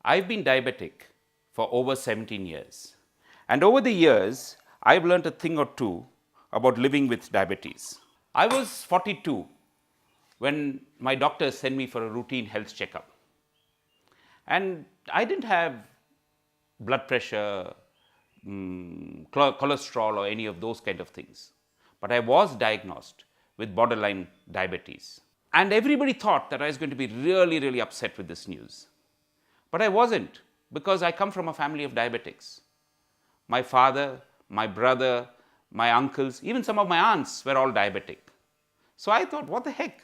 I've been diabetic for over 17 years. And over the years, I've learned a thing or two about living with diabetes. I was 42 when my doctor sent me for a routine health checkup. And I didn't have blood pressure, cholesterol, or any of those kind of things. But I was diagnosed with borderline diabetes. And everybody thought that I was going to be really, really upset with this news. But I wasn't, because I come from a family of diabetics. My father, my brother, my uncles, even some of my aunts were all diabetic. So I thought, what the heck?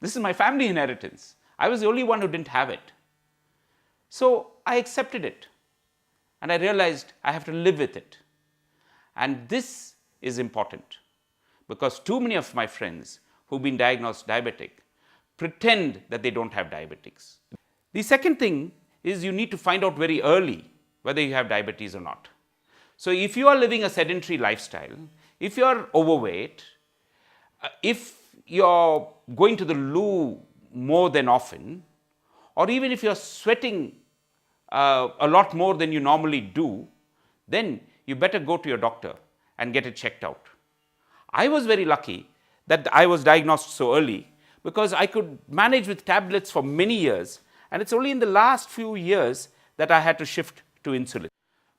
This is my family inheritance. I was the only one who didn't have it. So I accepted it. And I realized I have to live with it. And this is important, because too many of my friends who've been diagnosed diabetic pretend that they don't have diabetes. The second thing is you need to find out very early whether you have diabetes or not. So if you are living a sedentary lifestyle, if you are overweight, if you're going to the loo more than often, or even if you're sweating a lot more than you normally do, then you better go to your doctor and get it checked out. I was very lucky that I was diagnosed so early, because I could manage with tablets for many years, and it's only in the last few years that I had to shift to insulin.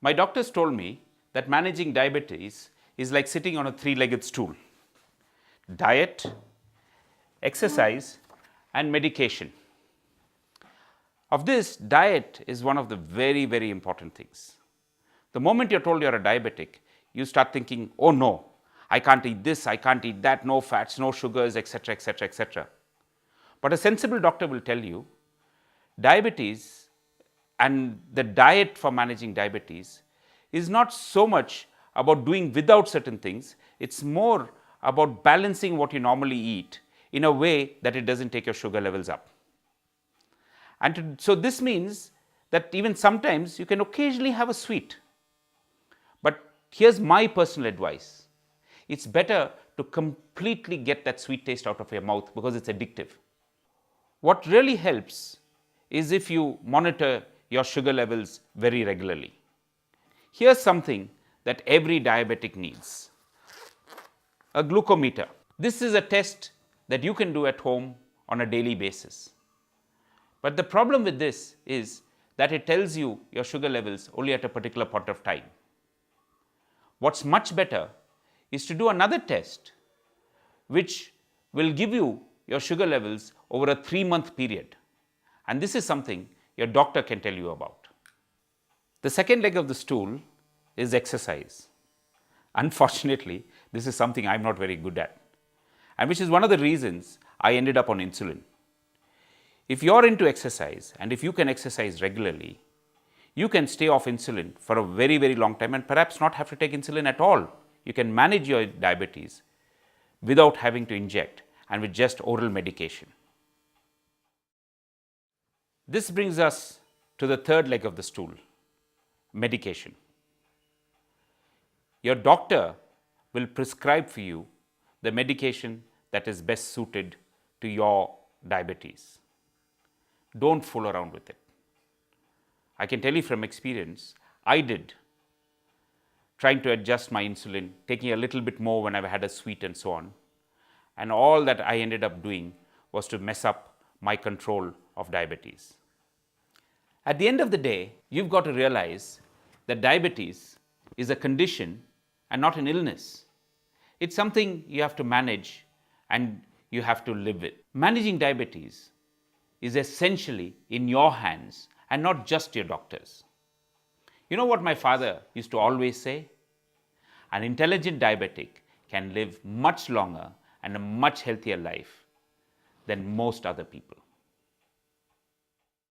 My doctors told me that managing diabetes is like sitting on a three-legged stool: diet, exercise, and medication. Of this, diet is one of the very, very important things. The moment you're told you're a diabetic, you start thinking, oh no, I can't eat this, I can't eat that, no fats, no sugars, etc., etc., etc. But a sensible doctor will tell you, diabetes and the diet for managing diabetes is not so much about doing without certain things, it's more about balancing what you normally eat in a way that it doesn't take your sugar levels up. And so this means that even sometimes you can occasionally have a sweet. But here's my personal advice. It's better to completely get that sweet taste out of your mouth, because it's addictive. What really helps is if you monitor your sugar levels very regularly. Here's something that every diabetic needs: a glucometer. This is a test that you can do at home on a daily basis. But the problem with this is that it tells you your sugar levels only at a particular point of time. What's much better is to do another test which will give you your sugar levels over a 3-month period. And this is something your doctor can tell you about. The second leg of the stool is exercise. Unfortunately, this is something I'm not very good at, and which is one of the reasons I ended up on insulin. If you're into exercise, and if you can exercise regularly, you can stay off insulin for a very, very long time, and perhaps not have to take insulin at all. You can manage your diabetes without having to inject, and with just oral medication. This brings us to the third leg of the stool: medication. Your doctor will prescribe for you the medication that is best suited to your diabetes. Don't fool around with it. I can tell you from experience, I did, trying to adjust my insulin, taking a little bit more when I had a sweet and so on. And all that I ended up doing was to mess up my control of diabetes. At the end of the day, you've got to realize that diabetes is a condition and not an illness. It's something you have to manage and you have to live with. Managing diabetes is essentially in your hands and not just your doctor's. You know what my father used to always say? An intelligent diabetic can live much longer and a much healthier life than most other people.